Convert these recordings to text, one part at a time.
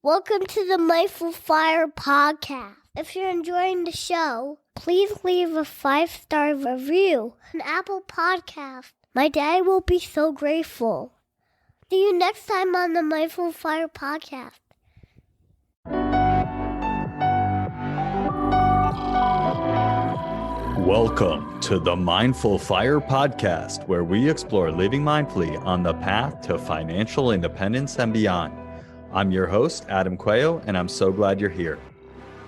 Welcome to the Mindful Fire podcast. If you're enjoying the show, please leave a 5-star review on Apple Podcast. My dad will be so grateful. See you next time on the Mindful Fire podcast. Welcome to the Mindful Fire podcast, where we explore living mindfully on the path to financial independence and beyond. I'm your host, Adam Coelho, and I'm so glad you're here.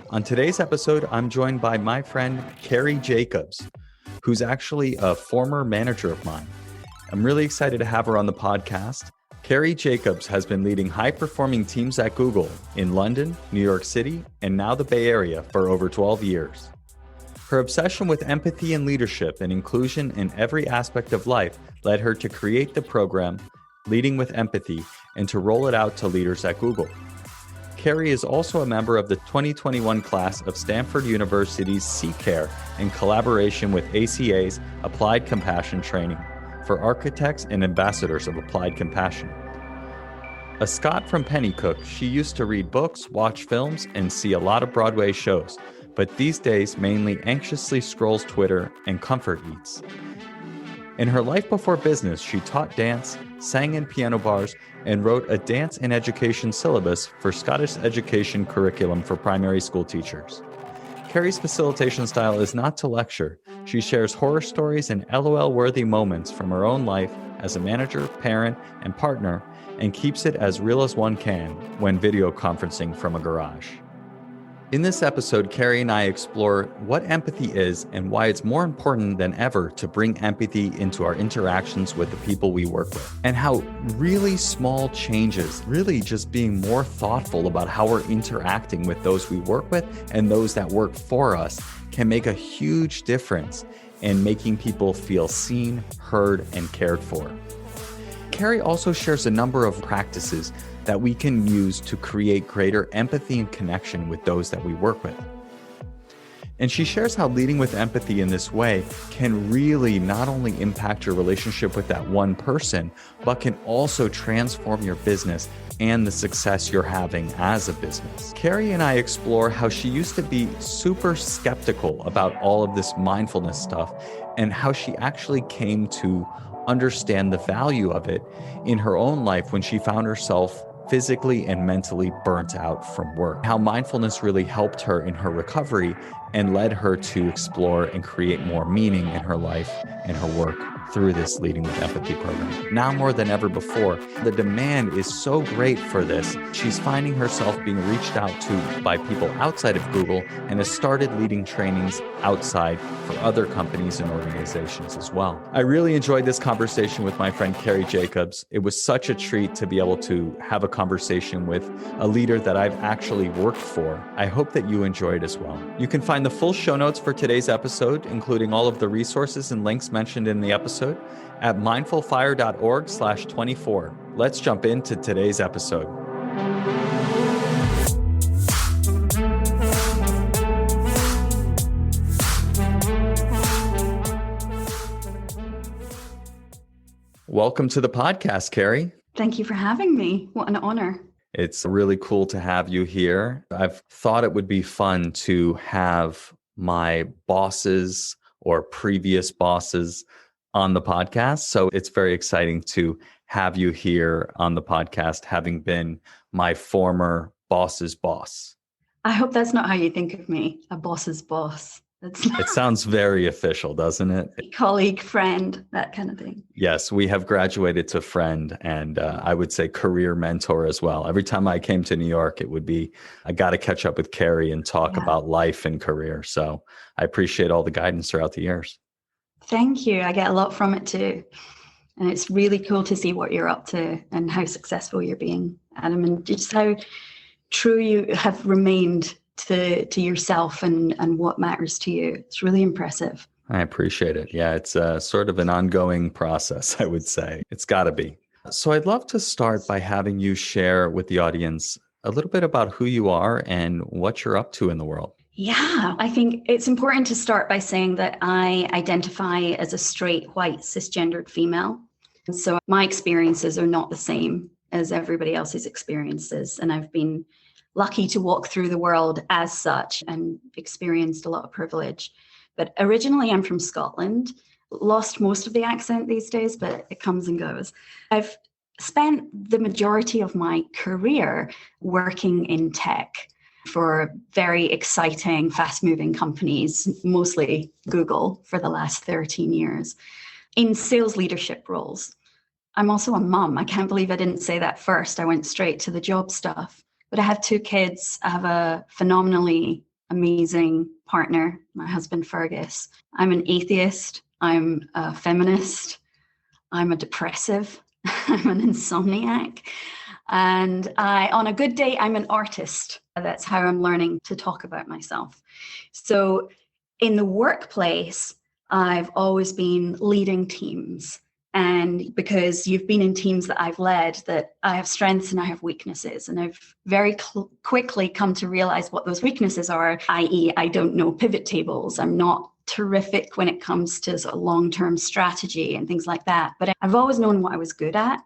On today's episode, I'm joined by my friend, Kerri Jacobs, who's actually a former manager of mine. I'm really excited to have her on the podcast. Kerri Jacobs has been leading high-performing teams at Google in London, New York City, and now the Bay Area for over 12 years. Her obsession with empathy and leadership and inclusion in every aspect of life led her to create the program Leading with Empathy and to roll it out to leaders at Google. Kerri is also a member of the 2021 class of Stanford University's C-Care in collaboration with ACA's Applied Compassion Training for architects and ambassadors of applied compassion. A Scot from Pennycook, she used to read books, watch films, and see a lot of Broadway shows, but these days mainly anxiously scrolls Twitter and comfort eats. In her life before business, she taught dance, sang in piano bars, and wrote a dance and education syllabus for Scottish education curriculum for primary school teachers. Kerri's facilitation style is not to lecture. She shares horror stories and LOL-worthy moments from her own life as a manager, parent, and partner, and keeps it as real as one can when video conferencing from a garage. In this episode, Kerri and I explore what empathy is and why it's more important than ever to bring empathy into our interactions with the people we work with, and how really small changes, really just being more thoughtful about how we're interacting with those we work with and those that work for us, can make a huge difference in making people feel seen, heard, and cared for. Kerri also shares a number of practices that we can use to create greater empathy and connection with those that we work with. And she shares how leading with empathy in this way can really not only impact your relationship with that one person, but can also transform your business and the success you're having as a business. Kerri and I explore how she used to be super skeptical about all of this mindfulness stuff and how she actually came to understand the value of it in her own life when she found herself physically and mentally burnt out from work. How mindfulness really helped her in her recovery and led her to explore and create more meaning in her life and her work through this Leading with Empathy program. Now more than ever before, the demand is so great for this. She's finding herself being reached out to by people outside of Google and has started leading trainings outside for other companies and organizations as well. I really enjoyed this conversation with my friend Kerri Jacobs. It was such a treat to be able to have a conversation with a leader that I've actually worked for. I hope that you enjoy it as well. You can find the full show notes for today's episode, including all of the resources and links mentioned in the episode, at mindfulfire.org/24. Let's jump into today's episode. Welcome to the podcast, Kerri. Thank you for having me. What an honor. It's really cool to have you here. I've thought it would be fun to have my bosses or previous bosses on the podcast. So it's very exciting to have you here on the podcast, having been my former boss's boss. I hope that's not how you think of me, a boss's boss. It sounds very official, doesn't it? Colleague, friend, that kind of thing. Yes, we have graduated to friend and I would say career mentor as well. Every time I came to New York, it would be, I got to catch up with Kerri and talk about life and career. So I appreciate all the guidance throughout the years. Thank you. I get a lot from it too. And it's really cool to see what you're up to and how successful you're being, Adam, and just how true you have remained to yourself and what matters to you. It's really impressive. I appreciate it. Yeah, it's sort of an ongoing process, I would say. It's got to be. So I'd love to start by having you share with the audience a little bit about who you are and what you're up to in the world. Yeah, I think it's important to start by saying that I identify as a straight, white, cisgendered female. So my experiences are not the same as everybody else's experiences. And I've been lucky to walk through the world as such and experienced a lot of privilege. But originally I'm from Scotland, lost most of the accent these days, but it comes and goes. I've spent the majority of my career working in tech for very exciting, fast-moving companies, mostly Google, for the last 13 years, in sales leadership roles. I'm also a mum. I can't believe I didn't say that first. I went straight to the job stuff. But I have 2 kids. I have a phenomenally amazing partner, my husband, Fergus. I'm an atheist. I'm a feminist. I'm a depressive. I'm an insomniac. And on a good day, I'm an artist. That's how I'm learning to talk about myself. So in the workplace, I've always been leading teams. And because you've been in teams that I've led, that I have strengths and I have weaknesses. And I've very quickly come to realize what those weaknesses are, i.e. I don't know pivot tables. I'm not terrific when it comes to sort of long-term strategy and things like that. But I've always known what I was good at,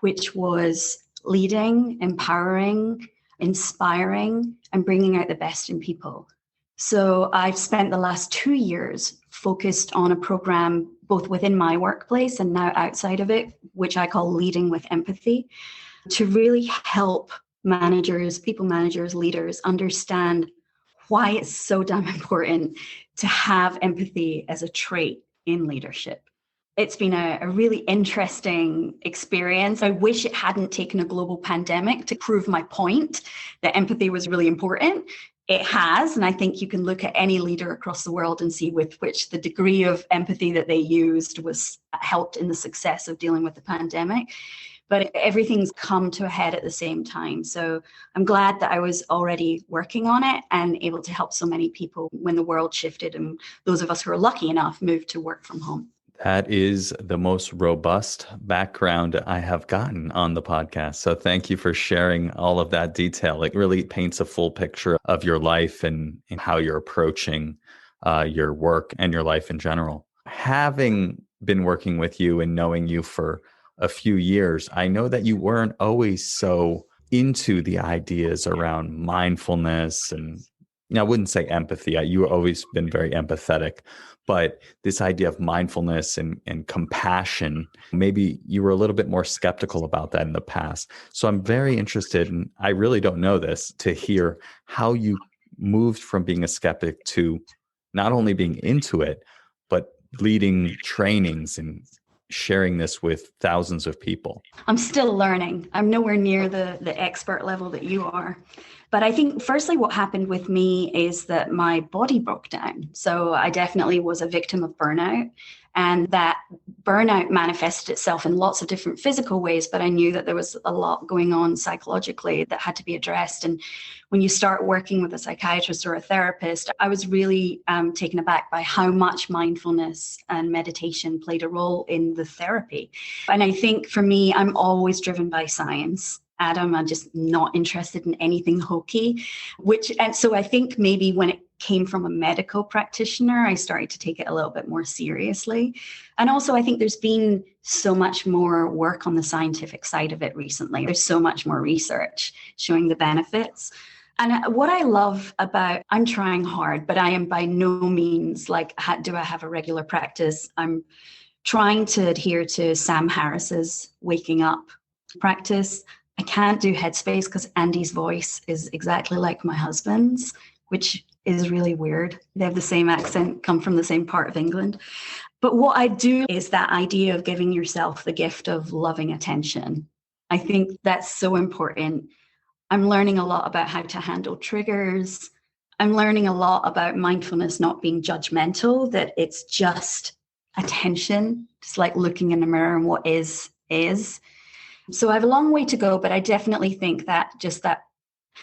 which was leading, empowering, inspiring, and bringing out the best in people. So I've spent the last 2 years focused on a program both within my workplace and now outside of it, which I call Leading with Empathy, to really help managers, people managers, leaders understand why it's so damn important to have empathy as a trait in leadership. It's been a really interesting experience. I wish it hadn't taken a global pandemic to prove my point that empathy was really important. It has, and I think you can look at any leader across the world and see with which the degree of empathy that they used was helped in the success of dealing with the pandemic. But everything's come to a head at the same time. So I'm glad that I was already working on it and able to help so many people when the world shifted and those of us who are lucky enough moved to work from home. That is the most robust background I have gotten on the podcast. So thank you for sharing all of that detail. It really paints a full picture of your life and how you're approaching your work and your life in general. Having been working with you and knowing you for a few years, I know that you weren't always so into the ideas around mindfulness and I wouldn't say empathy. You've always been very empathetic, but this idea of mindfulness and compassion, maybe you were a little bit more skeptical about that in the past. So I'm very interested, and I really don't know this, to hear how you moved from being a skeptic to not only being into it, but leading trainings and sharing this with thousands of people. I'm still learning. I'm nowhere near the expert level that you are. But I think firstly, what happened with me is that my body broke down. So I definitely was a victim of burnout. And that burnout manifested itself in lots of different physical ways, but I knew that there was a lot going on psychologically that had to be addressed. And when you start working with a psychiatrist or a therapist, I was really taken aback by how much mindfulness and meditation played a role in the therapy. And I think for me, I'm always driven by science. Adam, I'm just not interested in anything hokey, and so I think maybe when it came from a medical practitioner, I started to take it a little bit more seriously. And also, I think there's been so much more work on the scientific side of it recently. There's so much more research showing the benefits. And what I love about, I'm trying hard, but I am by no means like, do I have a regular practice? I'm trying to adhere to Sam Harris's waking up practice. I can't do Headspace because Andy's voice is exactly like my husband's, which is really weird. They have the same accent, come from the same part of England. But what I do is that idea of giving yourself the gift of loving attention. I think that's so important. I'm learning a lot about how to handle triggers. I'm learning a lot about mindfulness not being judgmental, that it's just attention, just like looking in the mirror and what is. So I have a long way to go, but I definitely think that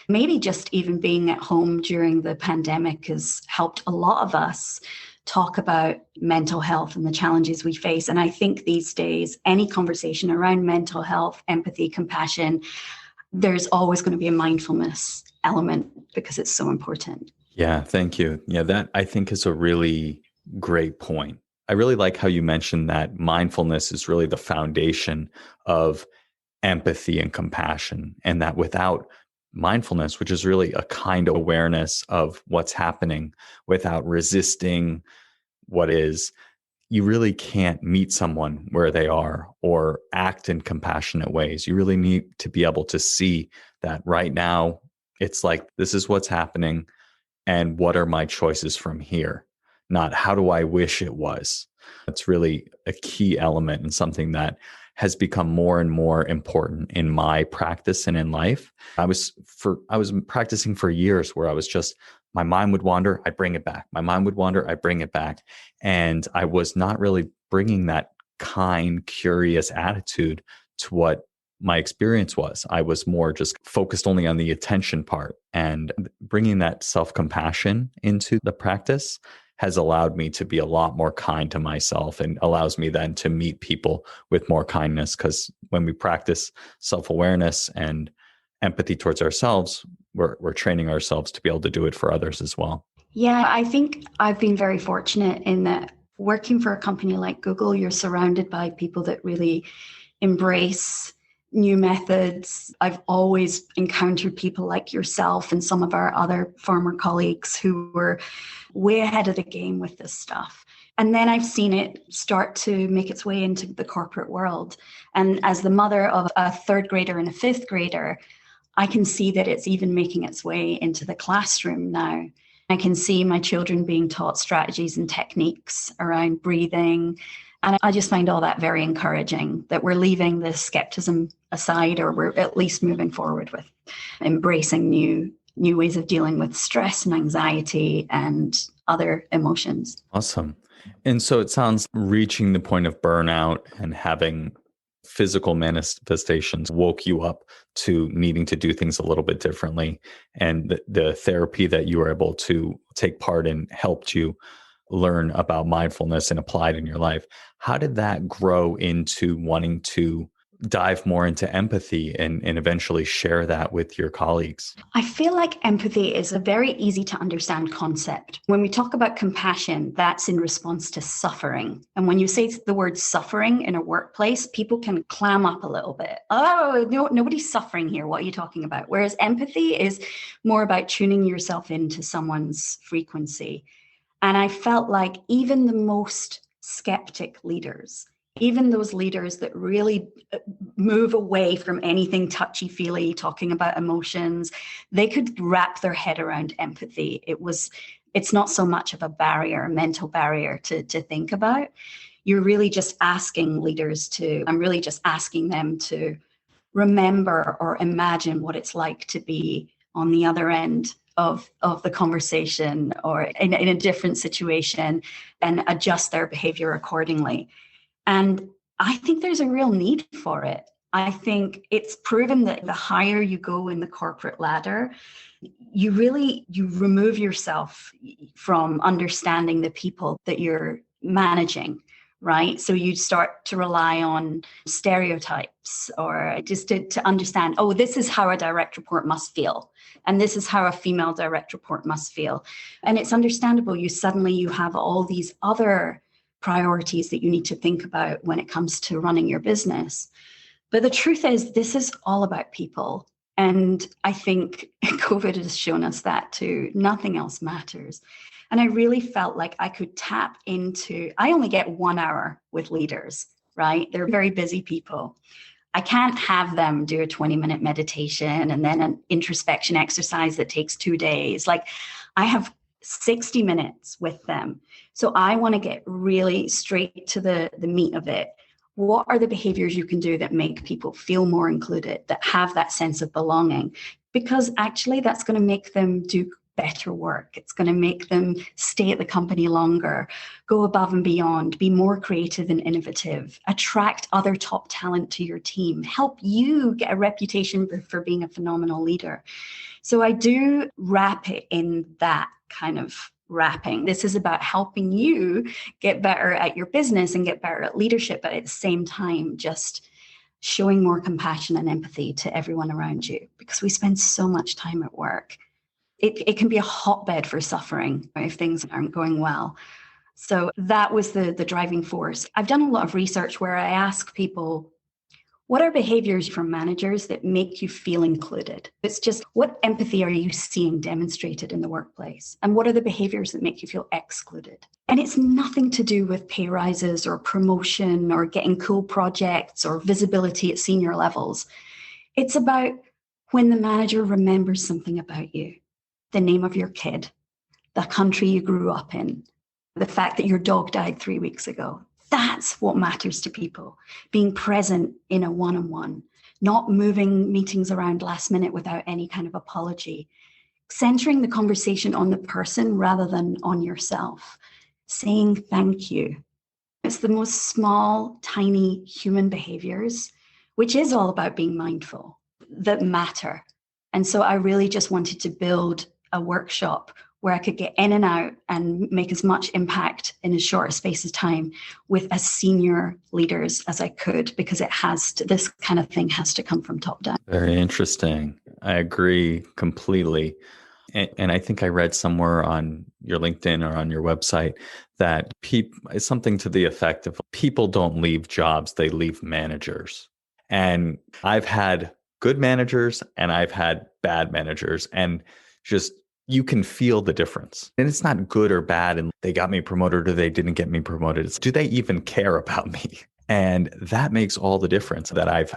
maybe just even being at home during the pandemic has helped a lot of us talk about mental health and the challenges we face. And I think these days, any conversation around mental health, empathy, compassion, there's always going to be a mindfulness element because it's so important. Yeah, thank you. Yeah, that I think is a really great point. I really like how you mentioned that mindfulness is really the foundation of empathy and compassion, and that without mindfulness, which is really a kind of awareness of what's happening without resisting what is, you really can't meet someone where they are or act in compassionate ways. You really need to be able to see that right now, it's like, this is what's happening. And what are my choices from here? Not how do I wish it was? It's really a key element and something that has become more and more important in my practice and in life. I was practicing for years where I was just, my mind would wander, I bring it back. My mind would wander, I bring it back. And I was not really bringing that kind, curious attitude to what my experience was. I was more just focused only on the attention part, and bringing that self-compassion into the practice has allowed me to be a lot more kind to myself, and allows me then to meet people with more kindness. Because when we practice self-awareness and empathy towards ourselves, we're training ourselves to be able to do it for others as well. Yeah, I think I've been very fortunate in that working for a company like Google, you're surrounded by people that really embrace new methods. I've always encountered people like yourself and some of our other former colleagues who were way ahead of the game with this stuff. And then I've seen it start to make its way into the corporate world. And as the mother of a third grader and a fifth grader, I can see that it's even making its way into the classroom now. I can see my children being taught strategies and techniques around breathing. And I just find all that very encouraging, that we're leaving the skepticism aside, or we're at least moving forward with embracing new ways of dealing with stress and anxiety and other emotions. Awesome. And so it sounds reaching the point of burnout and having physical manifestations woke you up to needing to do things a little bit differently. And the therapy that you were able to take part in helped you learn about mindfulness and apply it in your life. How did that grow into wanting to dive more into empathy and eventually share that with your colleagues? I feel like empathy is a very easy to understand concept. When we talk about compassion, that's in response to suffering. And when you say the word suffering in a workplace, people can clam up a little bit. Oh, no, nobody's suffering here. What are you talking about? Whereas empathy is more about tuning yourself into someone's frequency. And I felt like even the most skeptic leaders, even those leaders that really move away from anything touchy-feely, talking about emotions, they could wrap their head around empathy. It's not so much of a barrier, a mental barrier to think about. You're really just asking leaders I'm really just asking them to remember or imagine what it's like to be on the other end of the conversation or in a different situation, and adjust their behavior accordingly. And I think there's a real need for it. I think it's proven that the higher you go in the corporate ladder, you remove yourself from understanding the people that you're managing, right? So you start to rely on stereotypes, or just to understand, oh, this is how a direct report must feel. And this is how a female direct report must feel. And it's understandable. You have all these other priorities that you need to think about when it comes to running your business. But the truth is, this is all about people. And I think COVID has shown us that too. Nothing else matters. And I really felt like I could tap into, I only get 1 hour with leaders, right? They're very busy people. I can't have them do a 20-minute meditation and then an introspection exercise that takes 2 days. Like, I have 60 minutes with them. So I want to get really straight to the meat of it. What are the behaviors you can do that make people feel more included, that have that sense of belonging? Because actually that's going to make them do better work. It's going to make them stay at the company longer, go above and beyond, be more creative and innovative, attract other top talent to your team, help you get a reputation for being a phenomenal leader. So I do wrap it in that kind of wrapping. This is about helping you get better at your business and get better at leadership, but at the same time, just showing more compassion and empathy to everyone around you, because we spend so much time at work. It can be a hotbed for suffering if things aren't going well. So that was the driving force. I've done a lot of research where I ask people, What are behaviors from managers that make you feel included? It's just, what empathy are you seeing demonstrated in the workplace? And what are the behaviors that make you feel excluded? And it's nothing to do with pay rises or promotion or getting cool projects or visibility at senior levels. It's about when the manager remembers something about you, the name of your kid, the country you grew up in, the fact that your dog died 3 weeks ago. That's what matters to people. Being present in a one-on-one, not moving meetings around last minute without any kind of apology, centering the conversation on the person rather than on yourself, saying thank you. It's the most small, tiny human behaviors, which is all about being mindful, that matter. And so I really just wanted to build a workshop where I could get in and out and make as much impact in as short a space of time with as senior leaders as I could, because this kind of thing has to come from top down. Very interesting. I agree completely. And I think I read somewhere on your LinkedIn or on your website that it's something to the effect of people don't leave jobs, they leave managers. And I've had good managers and I've had bad managers, and just you can feel the difference. And it's not good or bad, and they got me promoted or they didn't get me promoted. It's, do they even care about me? And that makes all the difference. That I've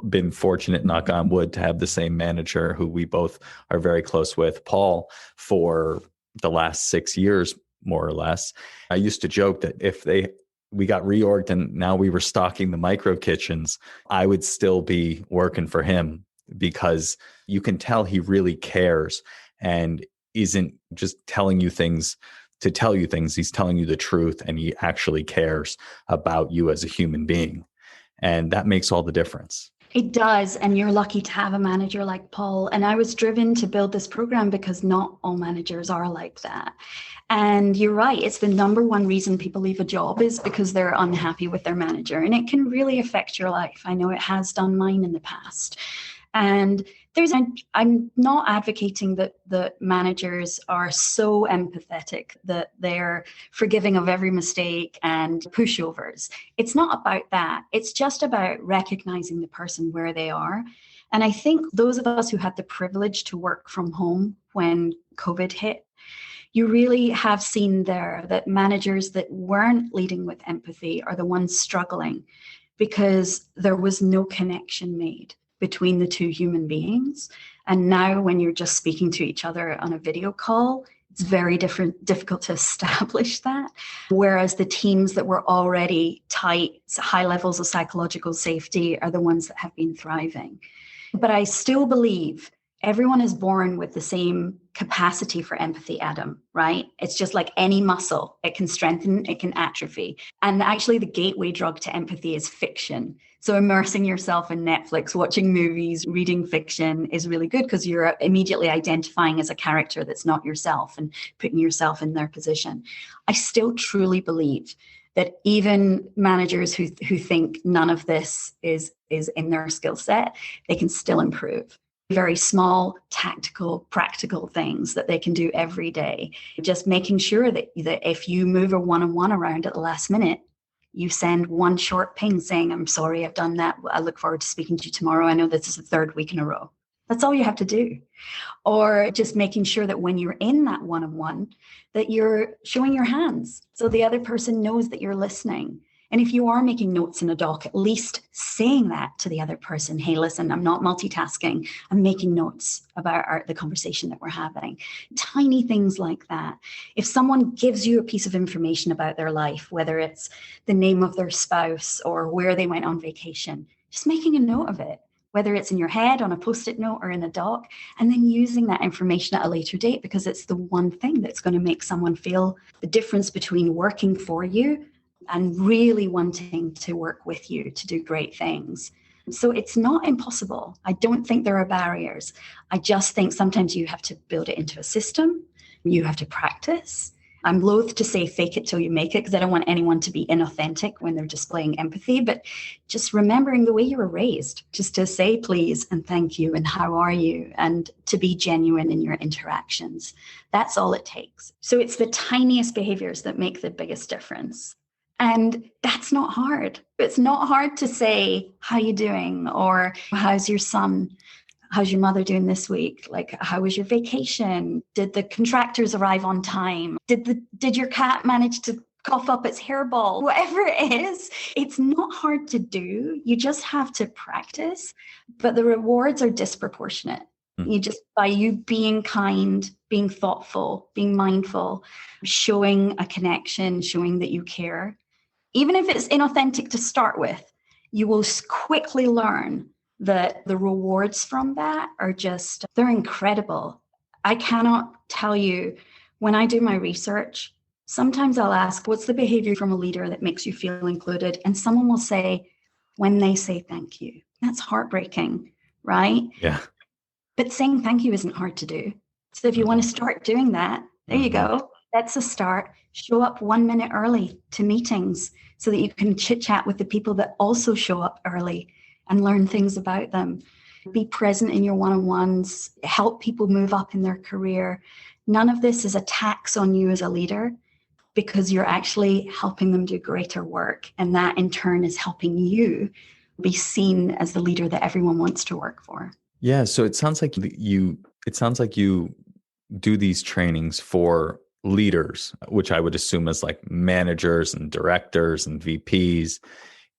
been fortunate, knock on wood, to have the same manager who we both are very close with, Paul, for the last 6 years, more or less. I used to joke that if we got reorged and now we were stocking the micro kitchens, I would still be working for him, because you can tell he really cares and isn't just telling you things to tell you things. He's telling you the truth, and he actually cares about you as a human being. And that makes all the difference. It does. And you're lucky to have a manager like Paul. And I was driven to build this program because not all managers are like that. And you're right. It's the number one reason people leave a job is because they're unhappy with their manager. And it can really affect your life. I know it has done mine in the past. And I'm not advocating that the managers are so empathetic that they're forgiving of every mistake and pushovers. It's not about that. It's just about recognizing the person where they are. And I think those of us who had the privilege to work from home when COVID hit, you really have seen there that managers that weren't leading with empathy are the ones struggling, because there was no connection made between the two human beings. And now when you're just speaking to each other on a video call, it's very difficult to establish that. Whereas the teams that were already tight, high levels of psychological safety, are the ones that have been thriving. But I still believe everyone is born with the same capacity for empathy, Adam, right? It's just like any muscle. It can strengthen, it can atrophy. And actually the gateway drug to empathy is fiction. So immersing yourself in Netflix, watching movies, reading fiction is really good, because you're immediately identifying as a character that's not yourself and putting yourself in their position. I still truly believe that even managers who think none of this is in their skill set, they can still improve. Very small, tactical, practical things that they can do every day. Just making sure that if you move a one-on-one around at the last minute, you send one short ping saying, I'm sorry, I've done that. I look forward to speaking to you tomorrow. I know this is the third week in a row. That's all you have to do. Or just making sure that when you're in that one-on-one, that you're showing your hands so the other person knows that you're listening. And if you are making notes in a doc, at least saying that to the other person, hey, listen, I'm not multitasking. I'm making notes about the conversation that we're having. Tiny things like that. If someone gives you a piece of information about their life, whether it's the name of their spouse or where they went on vacation, just making a note of it, whether it's in your head, on a Post-it note, or in a doc, and then using that information at a later date, because it's the one thing that's going to make someone feel the difference between working for you and really wanting to work with you to do great things. So it's not impossible. I don't think there are barriers. I just think sometimes you have to build it into a system. You have to practice. I'm loath to say fake it till you make it, because I don't want anyone to be inauthentic when they're displaying empathy, but just remembering the way you were raised, just to say please and thank you and how are you, and to be genuine in your interactions. That's all it takes. So it's the tiniest behaviors that make the biggest difference. And that's not hard. It's not hard to say, how you doing? Or how's your son? How's your mother doing this week? Like, how was your vacation? Did the contractors arrive on time? Did your cat manage to cough up its hairball? Whatever it is, it's not hard to do. You just have to practice, but the rewards are disproportionate. You just, by you being kind, being thoughtful, being mindful, showing a connection, showing that you care, even if it's inauthentic to start with, you will quickly learn that the rewards from that are just, they're incredible. I cannot tell you, when I do my research, sometimes I'll ask, what's the behavior from a leader that makes you feel included? And someone will say, when they say thank you. That's heartbreaking, right? Yeah. But saying thank you isn't hard to do. So if you want to start doing that, there you go. That's a start. Show up 1 minute early to meetings so that you can chit chat with the people that also show up early and learn things about them. Be present in your one-on-ones, help people move up in their career. None of this is a tax on you as a leader, because you're actually helping them do greater work. And that in turn is helping you be seen as the leader that everyone wants to work for. Yeah. So it sounds like you do these trainings for leaders, which I would assume is like managers and directors and VPs.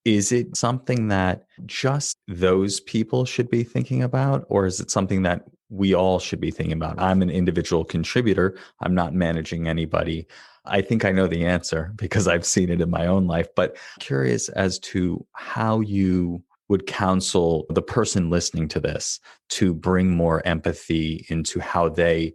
Is it something that just those people should be thinking about, or is it something that we all should be thinking about? I'm an individual contributor. I'm not managing anybody. I think I know the answer because I've seen it in my own life, but curious as to how you would counsel the person listening to this to bring more empathy into how they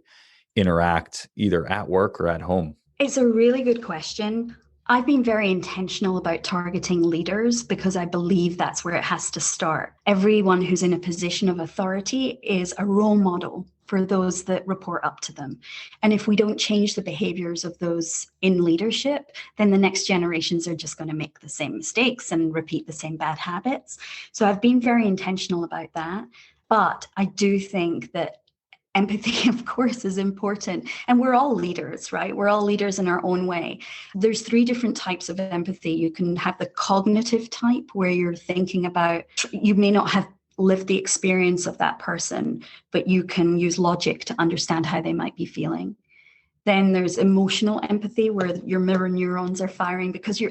interact either at work or at home. It's a really good question. I've been very intentional about targeting leaders because I believe that's where it has to start. Everyone who's in a position of authority is a role model for those that report up to them. And if we don't change the behaviors of those in leadership, then the next generations are just going to make the same mistakes and repeat the same bad habits. So I've been very intentional about that. But I do think that empathy, of course, is important. And we're all leaders, right? We're all leaders in our own way. There's 3 different types of empathy. You can have the cognitive type, where you're thinking about, you may not have lived the experience of that person, but you can use logic to understand how they might be feeling. Then there's emotional empathy, where your mirror neurons are firing because you're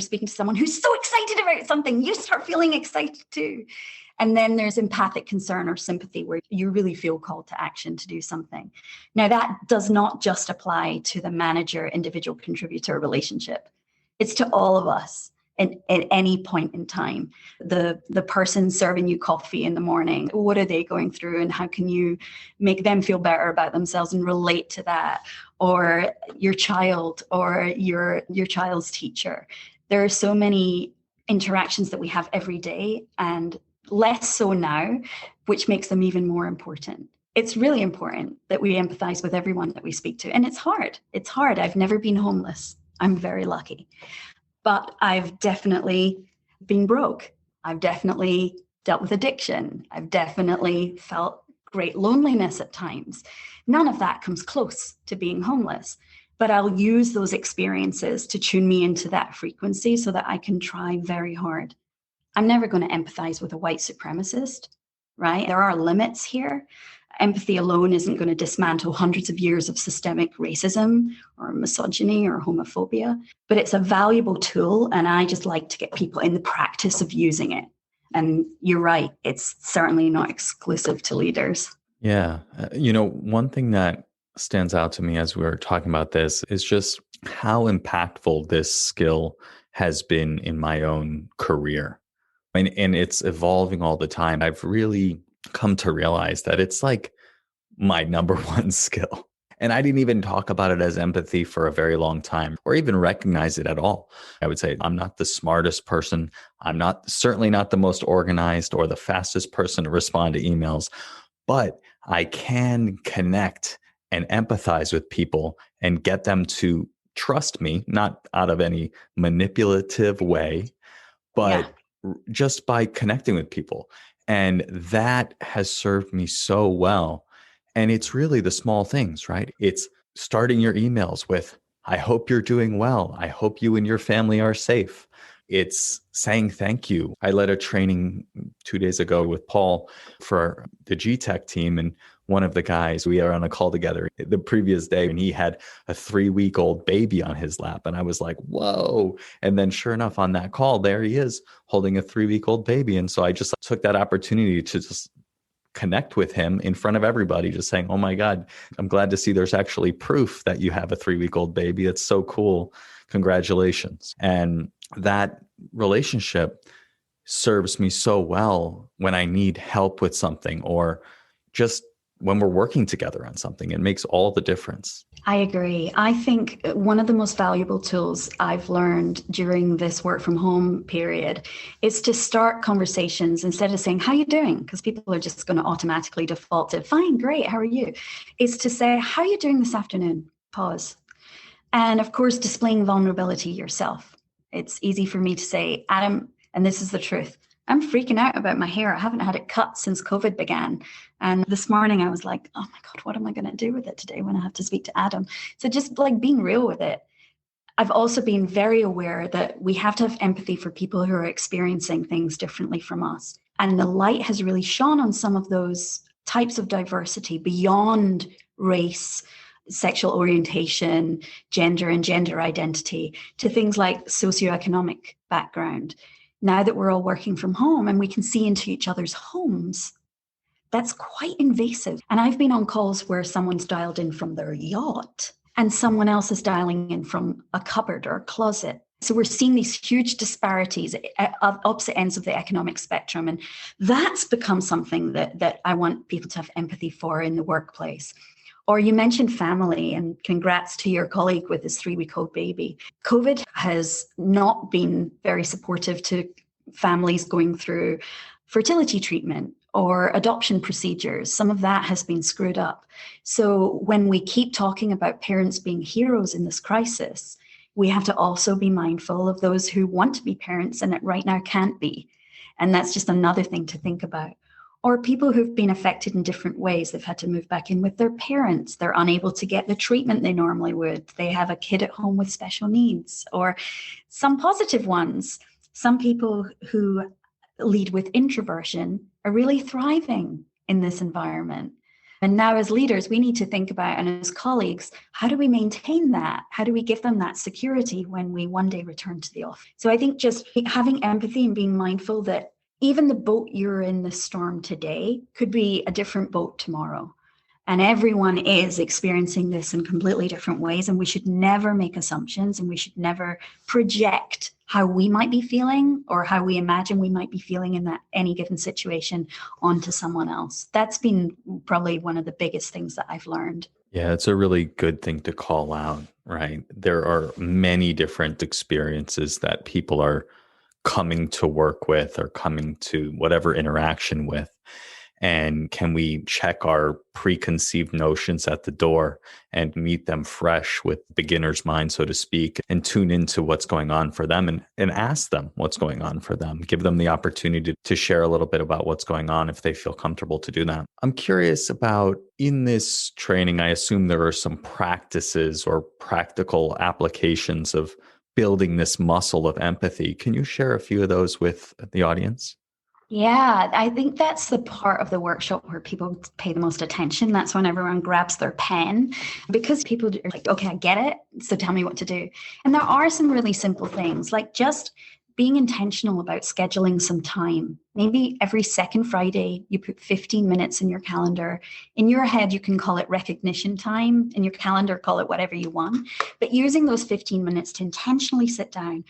speaking to someone who's so excited about something, you start feeling excited too. And then there's empathic concern or sympathy, where you really feel called to action to do something. Now, that does not just apply to the manager, individual contributor relationship. It's to all of us at any point in time. The person serving you coffee in the morning, what are they going through, and how can you make them feel better about themselves and relate to that? Or your child, or your child's teacher. There are so many interactions that we have every day, and less so now, which makes them even more important. It's really important that we empathize with everyone that we speak to. And it's hard. It's hard. I've never been homeless. I'm very lucky. But I've definitely been broke. I've definitely dealt with addiction. I've definitely felt great loneliness at times. None of that comes close to being homeless. But I'll use those experiences to tune me into that frequency so that I can try very hard. I'm never going to empathize with a white supremacist, right? There are limits here. Empathy alone isn't going to dismantle hundreds of years of systemic racism or misogyny or homophobia, but it's a valuable tool. And I just like to get people in the practice of using it. And you're right, it's certainly not exclusive to leaders. Yeah. One thing that stands out to me as we were talking about this is just how impactful this skill has been in my own career. And it's evolving all the time. I've really come to realize that it's like my number one skill. And I didn't even talk about it as empathy for a very long time, or even recognize it at all. I would say I'm not the smartest person. I'm certainly not the most organized or the fastest person to respond to emails, but I can connect and empathize with people and get them to trust me, not out of any manipulative way, but just by connecting with people. And that has served me so well. And it's really the small things, right? It's starting your emails with, I hope you're doing well. I hope you and your family are safe. It's saying thank you. I led a training 2 days ago with Paul for the GTech team. And one of the guys, we are on a call together the previous day, and he had a 3-week-old baby on his lap. And I was like, whoa. And then sure enough, on that call, there he is holding a 3-week-old baby. And so I just took that opportunity to just connect with him in front of everybody, just saying, oh my God, I'm glad to see there's actually proof that you have a 3-week-old baby. It's so cool. Congratulations. And that relationship serves me so well when I need help with something, or just when we're working together on something. It makes all the difference. I agree. I think one of the most valuable tools I've learned during this work from home period is to start conversations instead of saying, how are you doing? Because people are just going to automatically default to, fine, great, how are you? Is to say, how are you doing this afternoon? Pause. And of course, displaying vulnerability yourself. It's easy for me to say, Adam, and this is the truth, I'm freaking out about my hair. I haven't had it cut since COVID began. And this morning I was like, oh my God, what am I going to do with it today when I have to speak to Adam? So just like being real with it. I've also been very aware that we have to have empathy for people who are experiencing things differently from us. And the light has really shone on some of those types of diversity beyond race, sexual orientation, gender and gender identity, to things like socioeconomic background. Now that we're all working from home and we can see into each other's homes, that's quite invasive. And I've been on calls where someone's dialed in from their yacht and someone else is dialing in from a cupboard or a closet. So we're seeing these huge disparities at opposite ends of the economic spectrum. And that's become something that I want people to have empathy for in the workplace. Or you mentioned family, and congrats to your colleague with his 3-week-old baby. COVID has not been very supportive to families going through fertility treatment or adoption procedures. Some of that has been screwed up. So when we keep talking about parents being heroes in this crisis, we have to also be mindful of those who want to be parents and it right now can't be. And that's just another thing to think about. Or people who've been affected in different ways. They've had to move back in with their parents. They're unable to get the treatment they normally would. They have a kid at home with special needs, or some positive ones. Some people who lead with introversion are really thriving in this environment. And now as leaders, we need to think about, and as colleagues, how do we maintain that? How do we give them that security when we one day return to the office? So I think just having empathy and being mindful that even the boat you're in the storm today could be a different boat tomorrow. And everyone is experiencing this in completely different ways. And we should never make assumptions, and we should never project how we might be feeling or how we imagine we might be feeling in that any given situation onto someone else. That's been probably one of the biggest things that I've learned. Yeah, it's a really good thing to call out, right? There are many different experiences that people are coming to work with or coming to whatever interaction with. And can we check our preconceived notions at the door and meet them fresh with beginner's mind, so to speak, and tune into what's going on for them and ask them what's going on for them, give them the opportunity to share a little bit about what's going on if they feel comfortable to do that. I'm curious about, in this training, I assume there are some practices or practical applications of building this muscle of empathy. Can you share a few of those with the audience? Yeah, I think that's the part of the workshop where people pay the most attention. That's when everyone grabs their pen, because people are like, okay, I get it. So tell me what to do. And there are some really simple things, like just being intentional about scheduling some time. Maybe every second Friday, you put 15 minutes in your calendar. In your head, you can call it recognition time. In your calendar, call it whatever you want. But using those 15 minutes to intentionally sit down,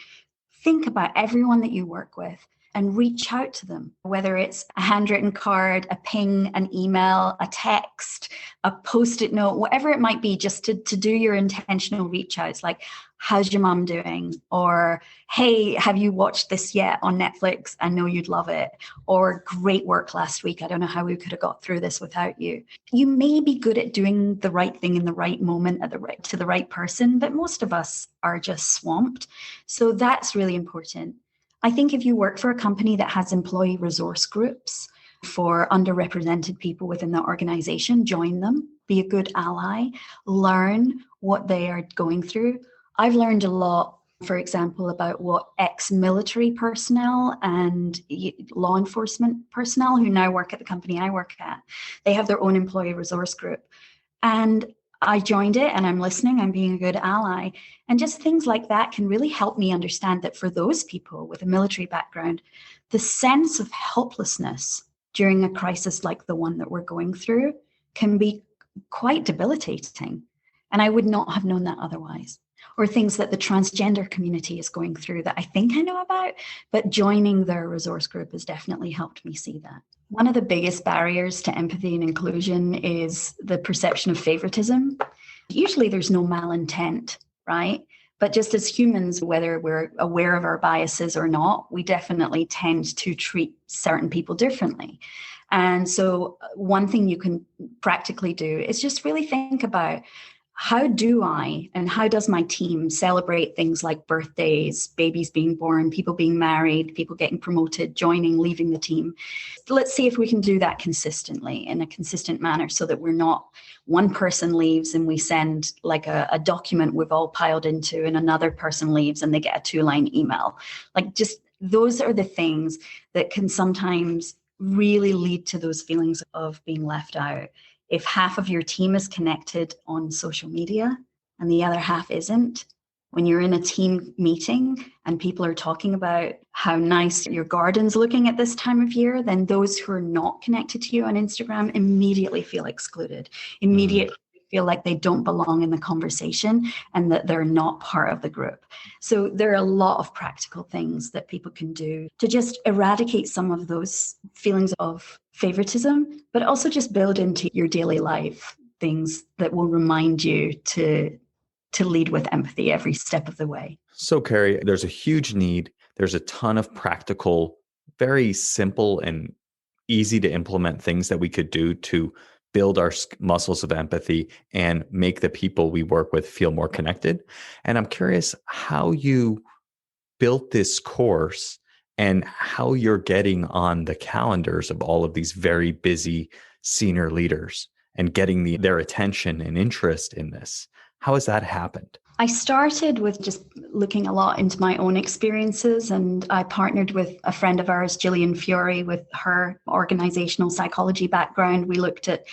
think about everyone that you work with, and reach out to them, whether it's a handwritten card, a ping, an email, a text, a Post-it note, whatever it might be, just to do your intentional reach outs, like, how's your mom doing? Or, hey, have you watched this yet on Netflix? I know you'd love it. Or, great work last week. I don't know how we could have got through this without you. You may be good at doing the right thing in the right moment to the right person, but most of us are just swamped. So that's really important. I think if you work for a company that has employee resource groups for underrepresented people within the organization, join them. be a good ally, learn what they are going through. I've learned a lot, for example, about what ex-military personnel and law enforcement personnel who now work at the company I work at, they have their own employee resource group. And I joined it and I'm listening, I'm being a good ally. And just things like that can really help me understand that for those people with a military background, the sense of helplessness during a crisis like the one that we're going through can be quite debilitating. And I would not have known that otherwise. Or things that the transgender community is going through that I think I know about, but joining their resource group has definitely helped me see that. One of the biggest barriers to empathy and inclusion is the perception of favoritism. Usually there's no malintent, right? But just as humans, whether we're aware of our biases or not, we definitely tend to treat certain people differently. And so one thing you can practically do is just really think about, how do I and how does my team celebrate things like birthdays, babies being born, people being married, people getting promoted, joining, leaving the team? Let's see if we can do that consistently in a consistent manner so that we're not one person leaves and we send like a document we've all piled into and another person leaves and they get a 2-line email. Like just those are the things that can sometimes really lead to those feelings of being left out. If half of your team is connected on social media and the other half isn't, when you're in a team meeting and people are talking about how nice your garden's looking at this time of year, then those who are not connected to you on Instagram immediately feel excluded, immediately feel like they don't belong in the conversation and that they're not part of the group. So there are a lot of practical things that people can do to just eradicate some of those feelings of favoritism, but also just build into your daily life things that will remind you to lead with empathy every step of the way. So, Kerri, there's a huge need. There's a ton of practical, very simple and easy to implement things that we could do to build our muscles of empathy and make the people we work with feel more connected. And I'm curious how you built this course and how you're getting on the calendars of all of these very busy senior leaders and getting their attention and interest in this. How has that happened? I started with just looking a lot into my own experiences, and I partnered with a friend of ours, Gillian Fiore, with her organizational psychology background. We looked at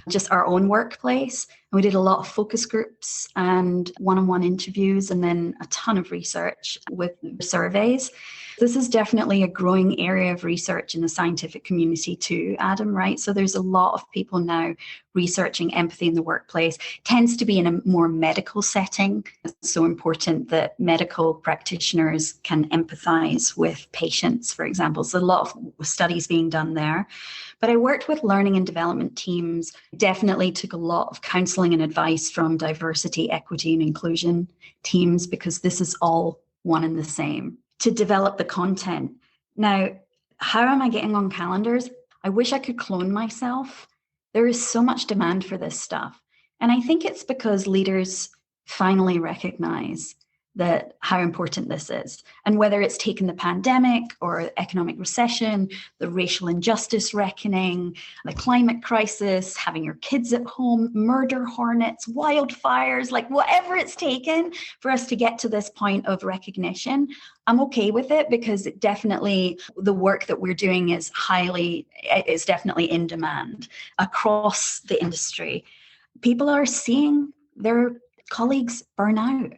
just our own workplace, and we did a lot of focus groups and one-on-one interviews, and then a ton of research with surveys. This is definitely a growing area of research in the scientific community too, Adam, right? So there's a lot of people now researching empathy in the workplace. It tends to be in a more medical setting. It's so important that medical practitioners can empathize with patients, for example. So a lot of studies being done there. But I worked with learning and development teams, definitely took a lot of counseling and advice from diversity, equity, and inclusion teams, because this is all one and the same, to develop the content. Now, how am I getting on calendars? I wish I could clone myself. There is so much demand for this stuff. And I think it's because leaders finally recognize that how important this is. And whether it's taken the pandemic or economic recession, the racial injustice reckoning, the climate crisis, having your kids at home, murder hornets, wildfires, like whatever it's taken for us to get to this point of recognition, I'm okay with it, because it definitely, the work that we're doing is definitely in demand across the industry. People are seeing their colleagues burn out.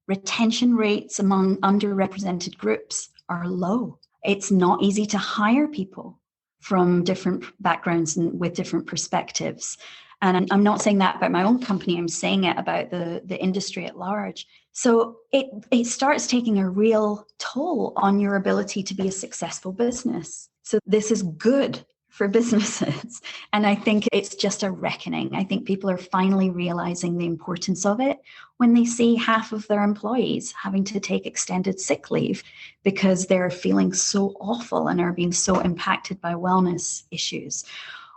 Retention rates among underrepresented groups are low. It's not easy to hire people from different backgrounds and with different perspectives. And I'm not saying that about my own company, I'm saying it about the industry at large. So it starts taking a real toll on your ability to be a successful business. So this is good for businesses. And I think it's just a reckoning. I think people are finally realizing the importance of it when they see half of their employees having to take extended sick leave because they're feeling so awful and are being so impacted by wellness issues.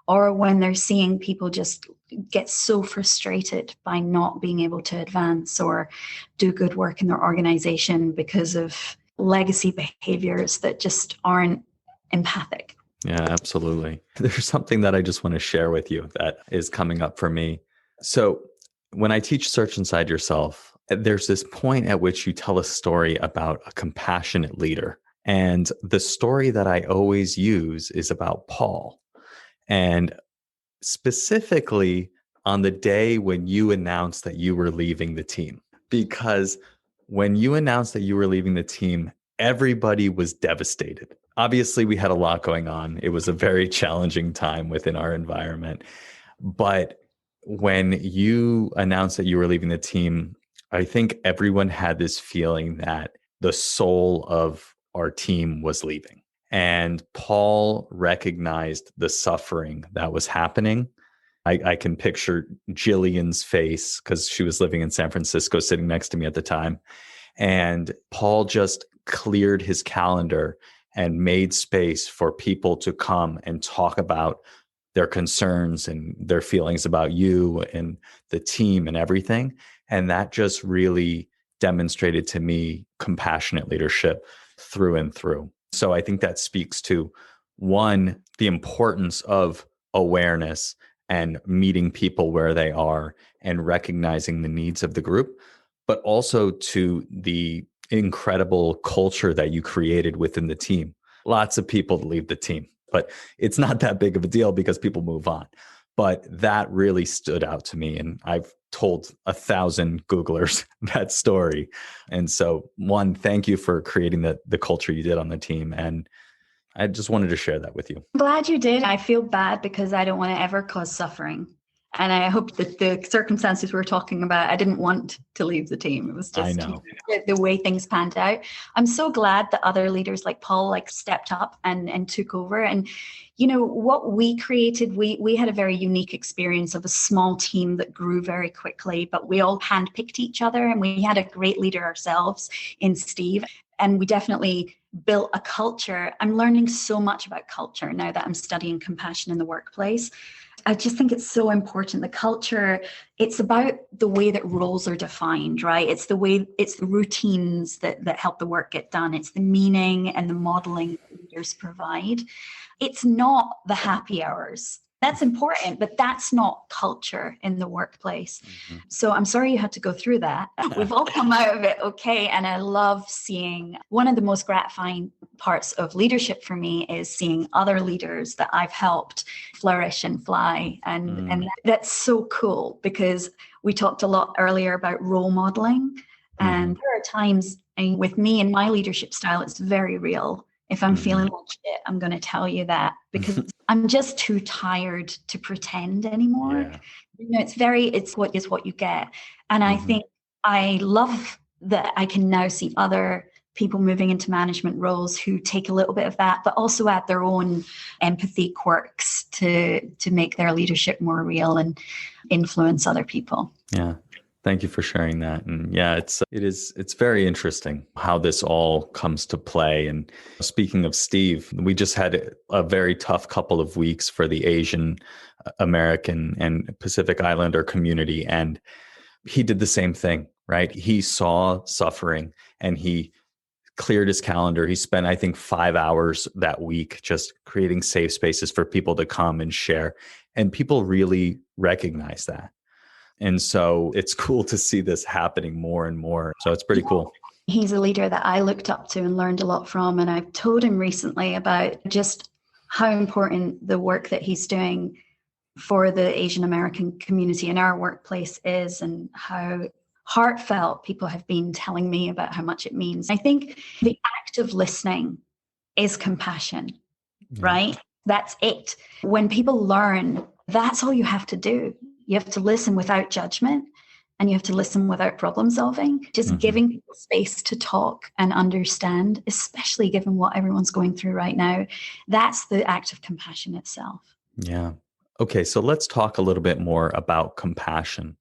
Or when they're seeing people just get so frustrated by not being able to advance or do good work in their organization because of legacy behaviors that just aren't empathic. Yeah, absolutely. There's something that I just want to share with you that is coming up for me. So when I teach Search Inside Yourself, there's this point at which you tell a story about a compassionate leader. And the story that I always use is about Paul. And specifically on the day when you announced that you were leaving the team. Because when you announced that you were leaving the team, everybody was devastated. Obviously, we had a lot going on. It was a very challenging time within our environment. But when you announced that you were leaving the team, I think everyone had this feeling that the soul of our team was leaving. And Paul recognized the suffering that was happening. I can picture Jillian's face because she was living in San Francisco, sitting next to me at the time. And Paul just cleared his calendar and made space for people to come and talk about their concerns and their feelings about you and the team and everything. And that just really demonstrated to me compassionate leadership through and through. So I think that speaks to, one, the importance of awareness and meeting people where they are and recognizing the needs of the group, but also to the incredible culture that you created within the team. Lots of people leave the team, but it's not that big of a deal because people move on. But that really stood out to me. And I've told 1,000 Googlers that story. And so, one, thank you for creating the culture you did on the team. And I just wanted to share that with you. I'm glad you did. I feel bad because I don't want to ever cause suffering. And I hope that the circumstances we're talking about, I didn't want to leave the team. It was just the way things panned out. I'm so glad that other leaders like Paul stepped up and took over. And, what we created, we had a very unique experience of a small team that grew very quickly, but we all handpicked each other and we had a great leader ourselves in Steve. And we definitely built a culture. I'm learning so much about culture now that I'm studying compassion in the workplace. I just think it's so important. The culture, it's about the way that roles are defined, right? It's the routines that help the work get done. It's the meaning and the modeling that leaders provide. It's not the happy hours. That's important, but that's not culture in the workplace. Mm-hmm. So I'm sorry you had to go through that. We've all come out of it okay. And I love seeing, one of the most gratifying parts of leadership for me is seeing other leaders that I've helped flourish and fly. And that's so cool because we talked a lot earlier about role modeling. And there are times with me and my leadership style, it's very real. If I'm feeling like shit, I'm going to tell you that because I'm just too tired to pretend anymore. Yeah. It's what is what you get. And I think I love that I can now see other people moving into management roles who take a little bit of that, but also add their own empathy quirks to make their leadership more real and influence other people. Yeah. Thank you for sharing that. And yeah, it's very interesting how this all comes to play. And speaking of Steve, we just had a very tough couple of weeks for the Asian American and Pacific Islander community. And he did the same thing, right? He saw suffering and he cleared his calendar. He spent, I think, 5 hours that week just creating safe spaces for people to come and share. And people really recognize that. And so it's cool to see this happening more and more. So it's pretty cool. He's a leader that I looked up to and learned a lot from. And I've told him recently about just how important the work that he's doing for the Asian American community in our workplace is and how heartfelt people have been telling me about how much it means. I think the act of listening is compassion, right? That's it. When people learn, that's all you have to do. You have to listen without judgment and you have to listen without problem solving, just giving people space to talk and understand, especially given what everyone's going through right now. That's the act of compassion itself. Yeah. Okay. So let's talk a little bit more about compassion.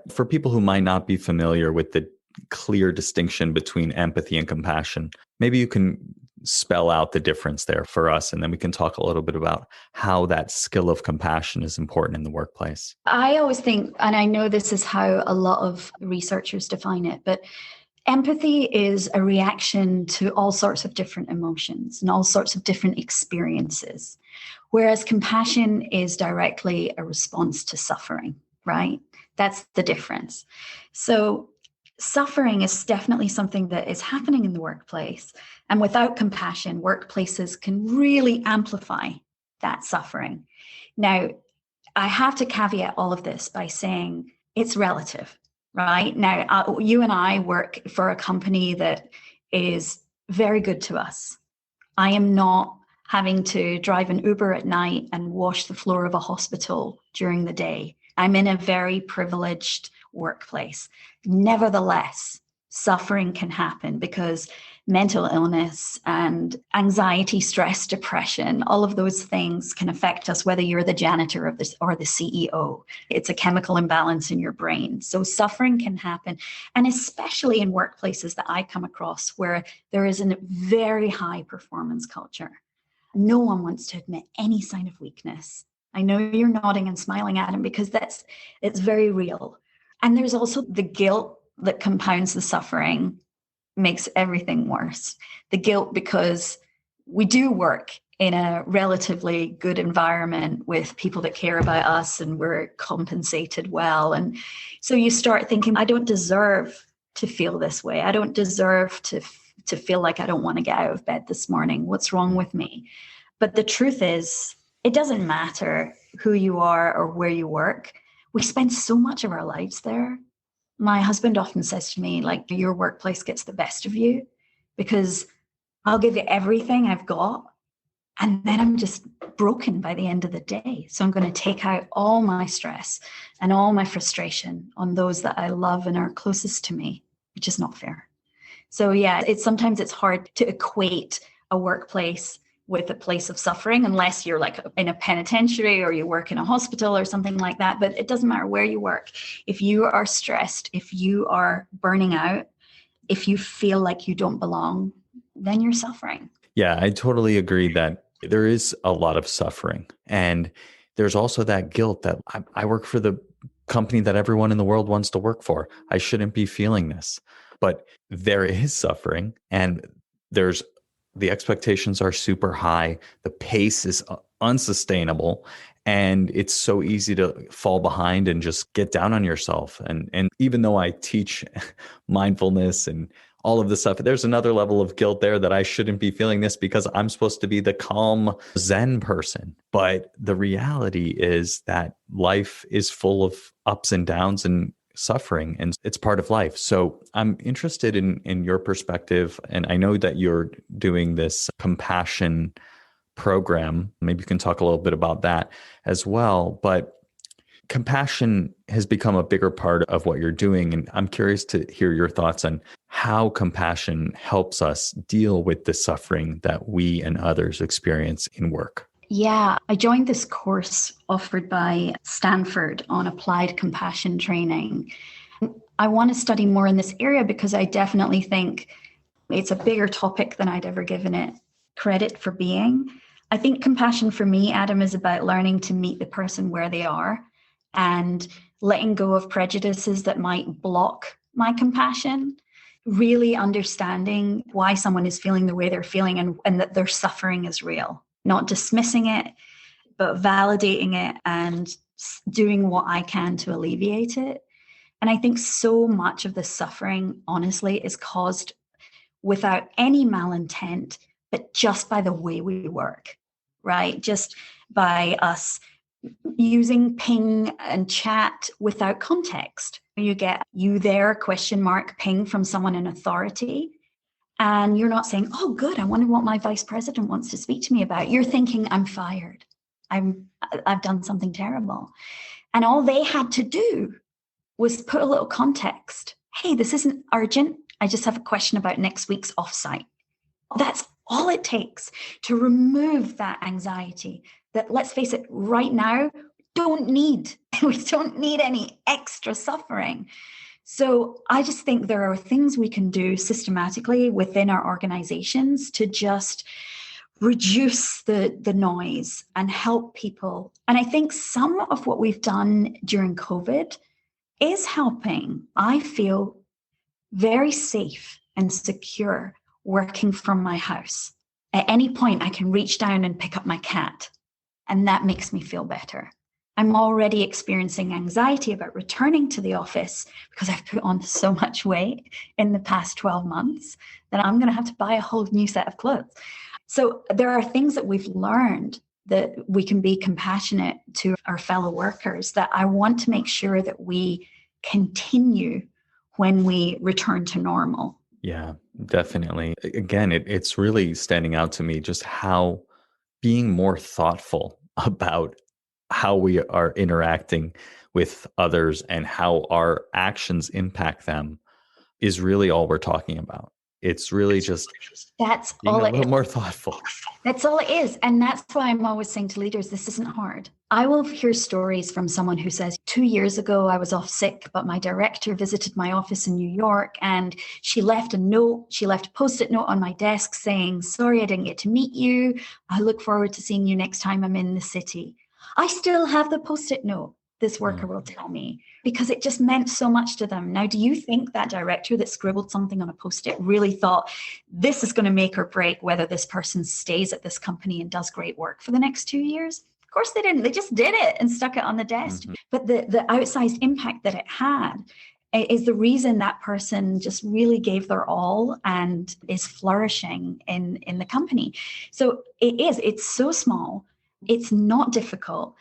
For people who might not be familiar with the clear distinction between empathy and compassion, maybe you can spell out the difference there for us, and then we can talk a little bit about how that skill of compassion is important in the workplace. I always think, and I know this is how a lot of researchers define it, but empathy is a reaction to all sorts of different emotions and all sorts of different experiences, whereas compassion is directly a response to suffering. right? That's the difference. So suffering is definitely something that is happening in the workplace. And without compassion, workplaces can really amplify that suffering. Now, I have to caveat all of this by saying it's relative, right? Now, you and I work for a company that is very good to us. I am not having to drive an Uber at night and wash the floor of a hospital during the day. I'm in a very privileged workplace. Nevertheless, suffering can happen because mental illness and anxiety, stress, depression, all of those things can affect us, whether you're the janitor of this or the CEO. It's a chemical imbalance in your brain. So suffering can happen. And especially in workplaces that I come across where there is a very high performance culture. No one wants to admit any sign of weakness. I know you're nodding and smiling, Adam, because it's very real. And there's also the guilt that compounds the suffering, makes everything worse. The guilt because we do work in a relatively good environment with people that care about us and we're compensated well. And so you start thinking, I don't deserve to feel this way. I don't deserve to feel like I don't want to get out of bed this morning. What's wrong with me? But the truth is, it doesn't matter who you are or where you work. We spend so much of our lives there. My husband often says to me, like, your workplace gets the best of you because I'll give you everything I've got. And then I'm just broken by the end of the day. So I'm going to take out all my stress and all my frustration on those that I love and are closest to me, which is not fair. So yeah, sometimes it's hard to equate a workplace with a place of suffering, unless you're like in a penitentiary or you work in a hospital or something like that. But it doesn't matter where you work. If you are stressed, if you are burning out, if you feel like you don't belong, then you're suffering. Yeah, I totally agree that there is a lot of suffering. And there's also that guilt that I work for the company that everyone in the world wants to work for. I shouldn't be feeling this. But there is suffering, and the expectations are super high. The pace is unsustainable, and it's so easy to fall behind and just get down on yourself. And even though I teach mindfulness and all of this stuff, there's another level of guilt there that I shouldn't be feeling this because I'm supposed to be the calm Zen person. But the reality is that life is full of ups and downs and suffering, and it's part of life. So I'm interested in your perspective, and I know that you're doing this compassion program. Maybe you can talk a little bit about that as well. But compassion has become a bigger part of what you're doing, and I'm curious to hear your thoughts on how compassion helps us deal with the suffering that we and others experience in work. Yeah, I joined this course offered by Stanford on applied compassion training. I want to study more in this area because I definitely think it's a bigger topic than I'd ever given it credit for being. I think compassion for me, Adam, is about learning to meet the person where they are and letting go of prejudices that might block my compassion, really understanding why someone is feeling the way they're feeling and that their suffering is real. Not dismissing it, but validating it and doing what I can to alleviate it. And I think so much of the suffering, honestly, is caused without any malintent, but just by the way we work, right? Just by us using ping and chat without context. You get "you there?" ? Ping from someone in authority. And you're not saying, oh, good, I wonder what my vice president wants to speak to me about. You're thinking, I'm fired. I've done something terrible. And all they had to do was put a little context. Hey, this isn't urgent. I just have a question about next week's offsite. That's all it takes to remove that anxiety that, let's face it, right now, we don't need any extra suffering. So I just think there are things we can do systematically within our organizations to just reduce the noise and help people. And I think some of what we've done during COVID is helping. I feel very safe and secure working from my house. At any point, I can reach down and pick up my cat, and that makes me feel better. I'm already experiencing anxiety about returning to the office because I've put on so much weight in the past 12 months that I'm going to have to buy a whole new set of clothes. So there are things that we've learned that we can be compassionate to our fellow workers that I want to make sure that we continue when we return to normal. Yeah, definitely. Again, it's really standing out to me just how being more thoughtful about how we are interacting with others and how our actions impact them is really all we're talking about. It's really just That's being all a it little is. more thoughtful. That's all it is. And that's why I'm always saying to leaders, this isn't hard. I will hear stories from someone who says, 2 years ago, I was off sick, but my director visited my office in New York and she left a note. She left a Post-it note on my desk saying, sorry, I didn't get to meet you. I look forward to seeing you next time I'm in the city. I still have the Post-it note, this worker will tell me, because it just meant so much to them. Now, do you think that director that scribbled something on a Post-it really thought this is going to make or break whether this person stays at this company and does great work for the next 2 years? Of course they didn't. They just did it and stuck it on the desk. But the outsized impact that it had is the reason that person just really gave their all and is flourishing in the company. So it's so small. It's not difficult,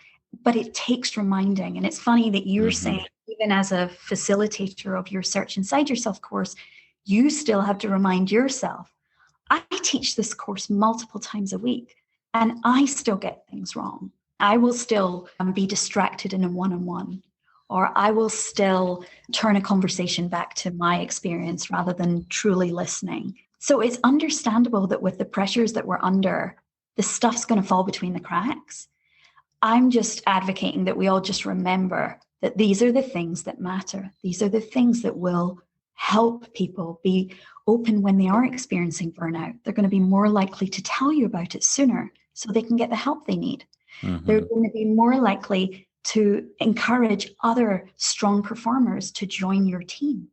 but it takes reminding. And it's funny that you're saying, even as a facilitator of your Search Inside Yourself course, you still have to remind yourself. I teach this course multiple times a week and I still get things wrong. I will still be distracted in a one-on-one, or I will still turn a conversation back to my experience rather than truly listening. So it's understandable that with the pressures that we're under, the stuff's going to fall between the cracks. I'm just advocating that we all just remember that these are the things that matter. These are the things that will help people be open when they are experiencing burnout. They're going to be more likely to tell you about it sooner so they can get the help they need. They're going to be more likely to encourage other strong performers to join your team.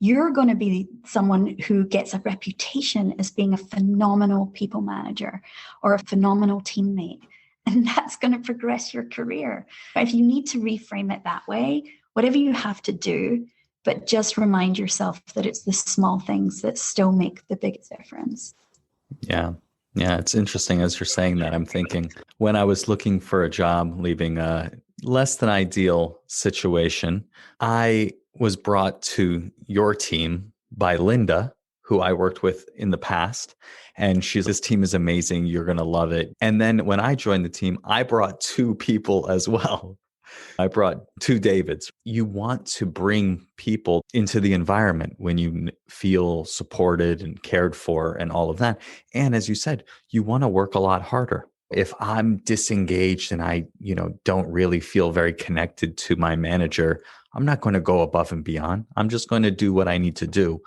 You're going to be someone who gets a reputation as being a phenomenal people manager or a phenomenal teammate. And that's going to progress your career. If you need to reframe it that way, whatever you have to do, but just remind yourself that it's the small things that still make the biggest difference. Yeah. Yeah. It's interesting as you're saying that. I'm thinking when I was looking for a job, leaving a less than ideal situation, I was brought to your team by Linda, who I worked with in the past. And this team is amazing. You're going to love it. And then when I joined the team, I brought 2 people as well. I brought 2 Davids. You want to bring people into the environment when you feel supported and cared for and all of that. And as you said, you want to work a lot harder. If I'm disengaged and I, don't really feel very connected to my manager, I'm not going to go above and beyond. I'm just going to do what I need to do.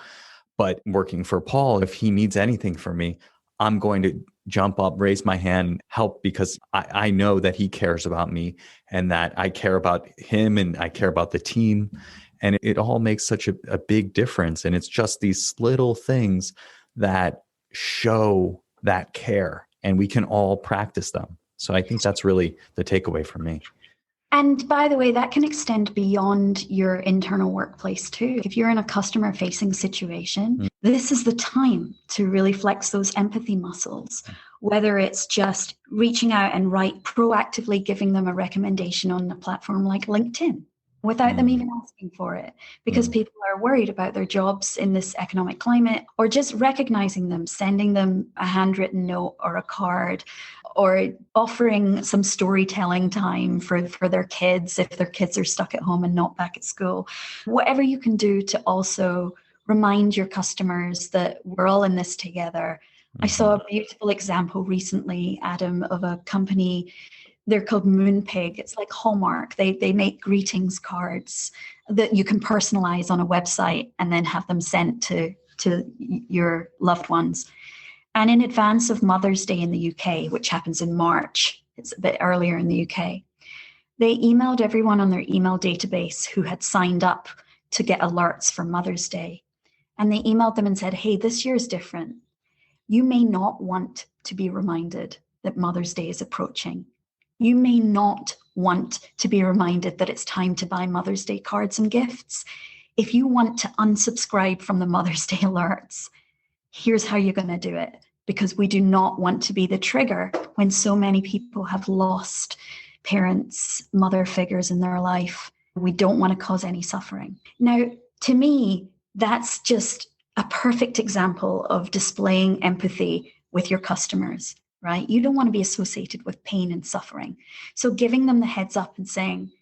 But working for Paul, if he needs anything from me, I'm going to jump up, raise my hand, help, because I know that he cares about me and that I care about him and I care about the team. And it all makes such a big difference. And it's just these little things that show that care, and we can all practice them. So I think that's really the takeaway for me. And by the way, that can extend beyond your internal workplace too. If you're in a customer-facing situation, this is the time to really flex those empathy muscles, whether it's just reaching out and proactively giving them a recommendation on a platform like LinkedIn without them even asking for it, because people are worried about their jobs in this economic climate, or just recognizing them, sending them a handwritten note or a card, or offering some storytelling time for their kids if their kids are stuck at home and not back at school. Whatever you can do to also remind your customers that we're all in this together. I saw a beautiful example recently, Adam, of a company. They're called Moonpig. It's like Hallmark. They make greetings cards that you can personalize on a website and then have them sent to your loved ones. And in advance of Mother's Day in the UK, which happens in March, it's a bit earlier in the UK, they emailed everyone on their email database who had signed up to get alerts for Mother's Day. And they emailed them and said, hey, this year is different. You may not want to be reminded that Mother's Day is approaching. You may not want to be reminded that it's time to buy Mother's Day cards and gifts, if you want to unsubscribe from the Mother's Day alerts, here's how you're going to do it. Because we do not want to be the trigger when so many people have lost parents, mother figures in their life. We don't want to cause any suffering. Now, to me, that's just a perfect example of displaying empathy with your customers, right? You don't want to be associated with pain and suffering. So giving them the heads up and saying,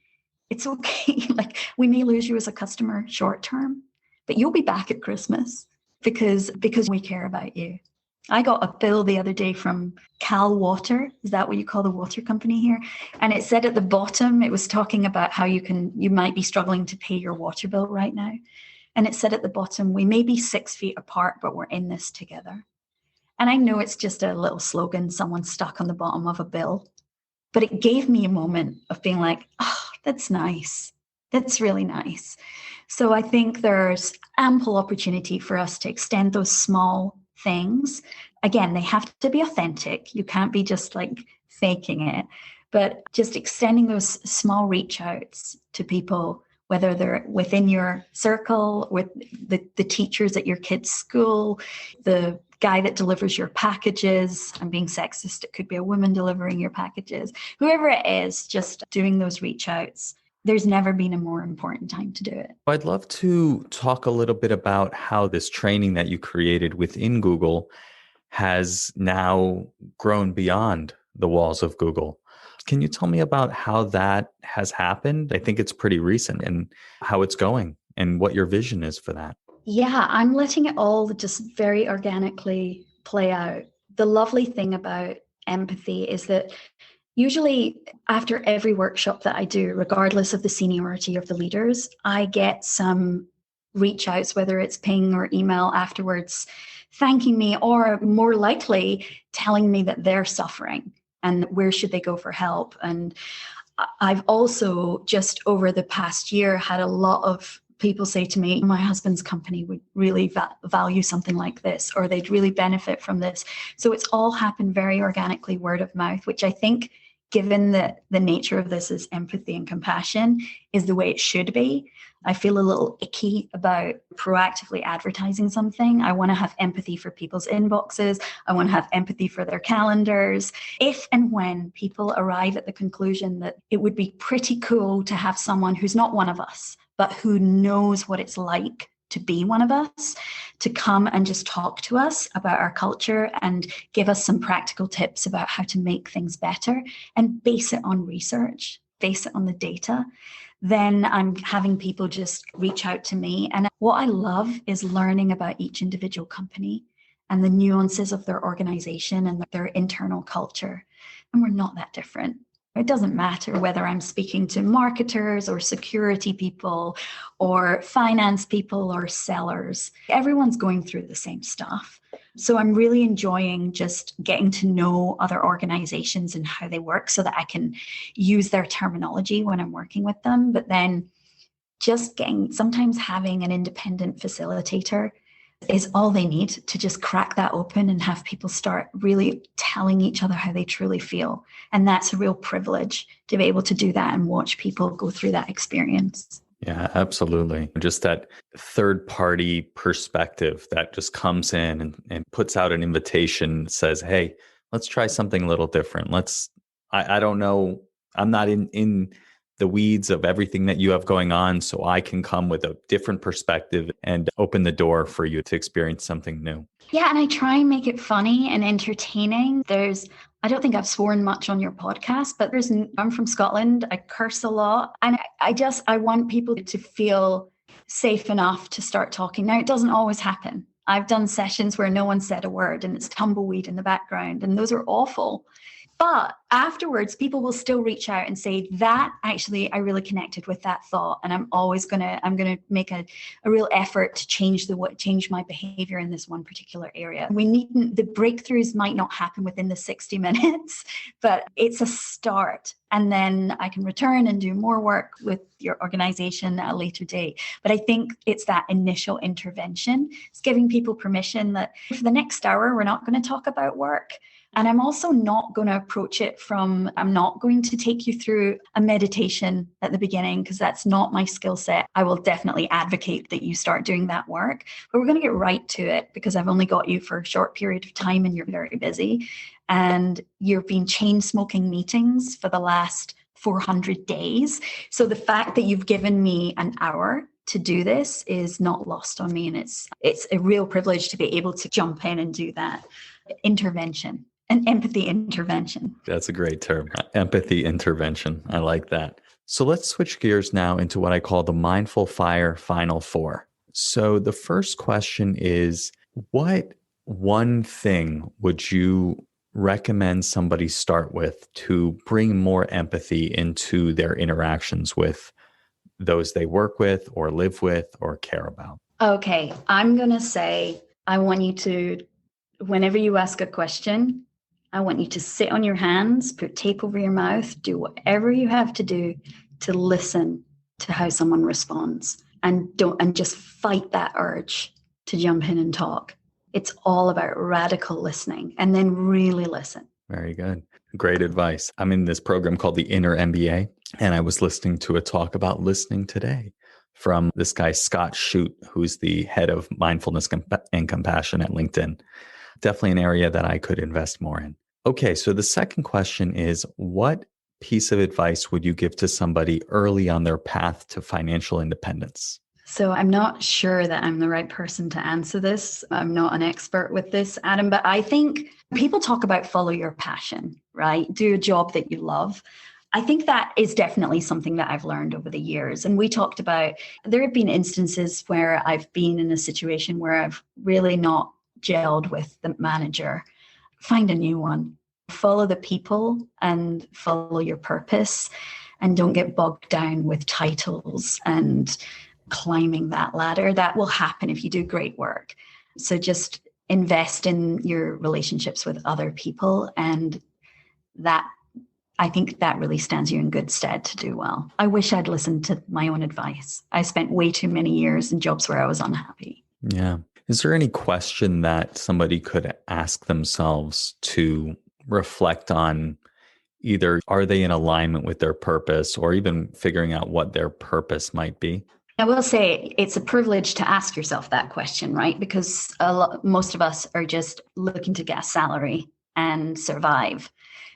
it's okay, like we may lose you as a customer short term, but you'll be back at Christmas because we care about you. I got a bill the other day from Cal Water. Is that what you call the water company here? And it said at the bottom, it was talking about how you might be struggling to pay your water bill right now. And it said at the bottom, we may be 6 feet apart, but we're in this together. And I know it's just a little slogan someone stuck on the bottom of a bill, but it gave me a moment of being like, oh, that's nice. That's really nice. So I think there's ample opportunity for us to extend those small things. Again, they have to be authentic. You can't be just like faking it, but just extending those small reach outs to people, whether they're within your circle, with the teachers at your kid's school, the guy that delivers your packages. I'm being sexist. It could be a woman delivering your packages. Whoever it is, just doing those reach outs. There's never been a more important time to do it. I'd love to talk a little bit about how this training that you created within Google has now grown beyond the walls of Google. Can you tell me about how that has happened? I think it's pretty recent, and how it's going and what your vision is for that. Yeah, I'm letting it all just very organically play out. The lovely thing about empathy is that usually after every workshop that I do, regardless of the seniority of the leaders, I get some reach outs, whether it's ping or email afterwards, thanking me, or more likely telling me that they're suffering and where should they go for help. And I've also just over the past year had a lot of people say to me, my husband's company would really value something like this, or they'd really benefit from this. So it's all happened very organically, word of mouth, which I think, given that the nature of this is empathy and compassion, is the way it should be. I feel a little icky about proactively advertising something. I want to have empathy for people's inboxes. I want to have empathy for their calendars. If and when people arrive at the conclusion that it would be pretty cool to have someone who's not one of us, but who knows what it's like to be one of us, to come and just talk to us about our culture and give us some practical tips about how to make things better and base it on research, base it on the data, then I'm having people just reach out to me. And what I love is learning about each individual company and the nuances of their organization and their internal culture. And we're not that different. It doesn't matter whether I'm speaking to marketers or security people or finance people or sellers. Everyone's going through the same stuff. So I'm really enjoying just getting to know other organizations and how they work so that I can use their terminology when I'm working with them. But then just sometimes having an independent facilitator is all they need to just crack that open and have people start really telling each other how they truly feel. And that's a real privilege to be able to do that and watch people go through that experience. Yeah, absolutely. Just that third party perspective that just comes in and puts out an invitation, says, hey, let's try something a little different. I don't know, I'm not in the weeds of everything that you have going on, so I can come with a different perspective and open the door for you to experience something new. Yeah, and I try and make it funny and entertaining. I don't think I've sworn much on your podcast, but I'm from Scotland. I curse a lot. And I want people to feel safe enough to start talking. Now, it doesn't always happen. I've done sessions where no one said a word and it's tumbleweed in the background, and those are awful. But afterwards, people will still reach out and say that actually I really connected with that thought, and I'm gonna make a real effort to change my behavior in this one particular area. The breakthroughs might not happen within the 60 minutes, but it's a start. And then I can return and do more work with your organization at a later date. But I think it's that initial intervention. It's giving people permission that for the next hour, we're not going to talk about work. And I'm also not going to approach it I'm not going to take you through a meditation at the beginning because that's not my skill set. I will definitely advocate that you start doing that work, but we're going to get right to it because I've only got you for a short period of time and you're very busy. And you've been chain smoking meetings for the last 400 days. So the fact that you've given me an hour to do this is not lost on me. And it's a real privilege to be able to jump in and do that intervention. An empathy intervention. That's a great term. Empathy intervention. I like that. So let's switch gears now into what I call the Mindful Fire Final Four. So the first question is, what one thing would you recommend somebody start with to bring more empathy into their interactions with those they work with or live with or care about? Okay, I'm going to say, I want you to, whenever you ask a question, I want you to sit on your hands, put tape over your mouth, do whatever you have to do to listen to how someone responds, and just fight that urge to jump in and talk. It's all about radical listening and then really listen. Very good. Great advice. I'm in this program called the Inner MBA, and I was listening to a talk about listening today from this guy, Scott Shute, who's the head of mindfulness and compassion at LinkedIn. Definitely an area that I could invest more in. Okay, so the second question is, what piece of advice would you give to somebody early on their path to financial independence? So I'm not sure that I'm the right person to answer this. I'm not an expert with this, Adam, but I think people talk about follow your passion, right? Do a job that you love. I think that is definitely something that I've learned over the years. And we talked about, there have been instances where I've been in a situation where I've really not gelled with the manager. Find a new one. Follow the people and follow your purpose, and don't get bogged down with titles and climbing that ladder. That will happen if you do great work. So just invest in your relationships with other people, and that, I think that really stands you in good stead to do well. I wish I'd listened to my own advice. I spent way too many years in jobs where I was unhappy. Yeah. Is there any question that somebody could ask themselves to reflect on, either are they in alignment with their purpose, or even figuring out what their purpose might be? I will say it's a privilege to ask yourself that question, right? Because most of us are just looking to get a salary and survive.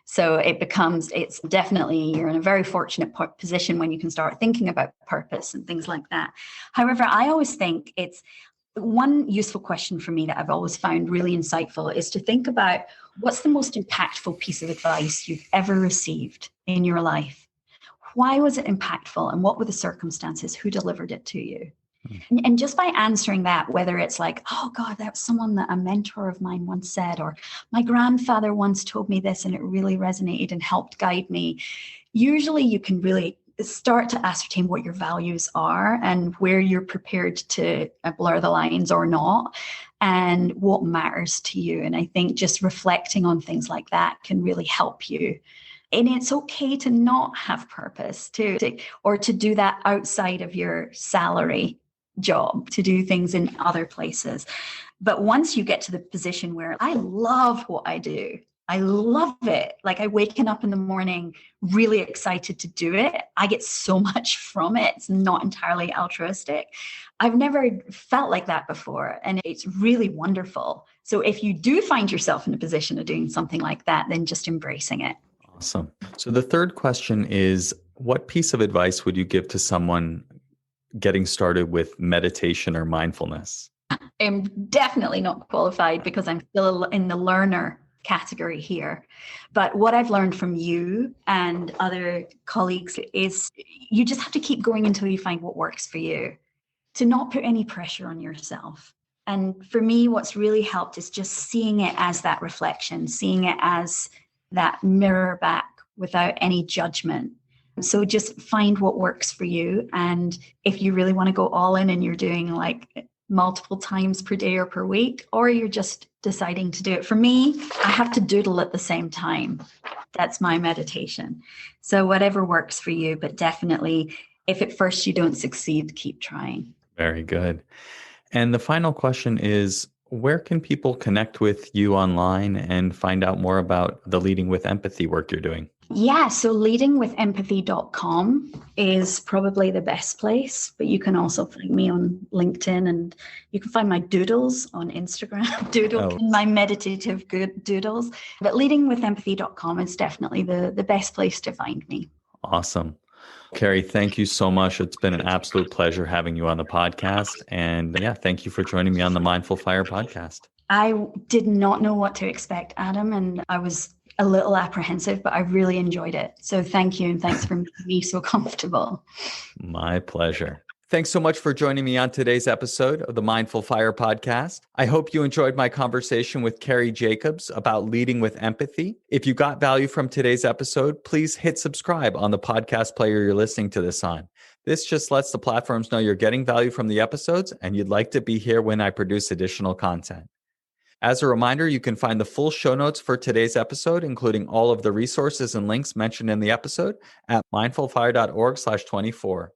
So it's definitely, you're in a very fortunate position when you can start thinking about purpose and things like that. However, I always think it's one useful question for me that I've always found really insightful is to think about, what's the most impactful piece of advice you've ever received in your life? Why was it impactful, and what were the circumstances? Who delivered it to you? And just by answering that, whether it's like, oh God, that was someone that a mentor of mine once said, or my grandfather once told me this and it really resonated and helped guide me. Usually you can really start to ascertain what your values are and where you're prepared to blur the lines or not, and what matters to you. And I think just reflecting on things like that can really help you. And it's okay to not have purpose, or to do that outside of your salary job, to do things in other places. But once you get to the position where I love what I do, I love it. Like, I waking up in the morning really excited to do it. I get so much from it. It's not entirely altruistic. I've never felt like that before, and it's really wonderful. So if you do find yourself in a position of doing something like that, then just embracing it. Awesome. So the third question is, what piece of advice would you give to someone getting started with meditation or mindfulness? I'm definitely not qualified because I'm still in the learner category here. But what I've learned from you and other colleagues is you just have to keep going until you find what works for you, to not put any pressure on yourself. And for me, what's really helped is just seeing it as that reflection, seeing it as that mirror back without any judgment. So just find what works for you. And if you really want to go all in and you're doing like multiple times per day or per week, or you're just deciding to do it. For me, I have to doodle at the same time. That's my meditation. So whatever works for you, but definitely if at first you don't succeed, keep trying. Very good. And the final question is, Where can people connect with you online and find out more about the Leading with Empathy work you're doing? Yeah, so leadingwithempathy.com is probably the best place, but you can also find me on LinkedIn, and you can find my doodles on Instagram, my meditative good doodles. But leadingwithempathy.com is definitely the best place to find me. Awesome. Kerri, thank you so much. It's been an absolute pleasure having you on the podcast. And yeah, thank you for joining me on the Mindful Fire podcast. I did not know what to expect, Adam, and I was a little apprehensive, but I really enjoyed it. So thank you, and thanks for making me so comfortable. My pleasure. Thanks so much for joining me on today's episode of the Mindful Fire podcast. I hope you enjoyed my conversation with Kerri Jacobs about leading with empathy. If you got value from today's episode, please hit subscribe on the podcast player you're listening to this on. This just lets the platforms know you're getting value from the episodes and you'd like to be here when I produce additional content. As a reminder, you can find the full show notes for today's episode, including all of the resources and links mentioned in the episode at mindfulfire.org/24.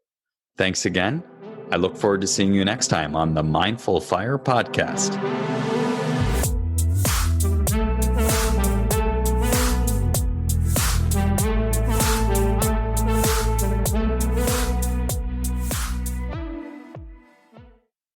Thanks again. I look forward to seeing you next time on the Mindful Fire podcast.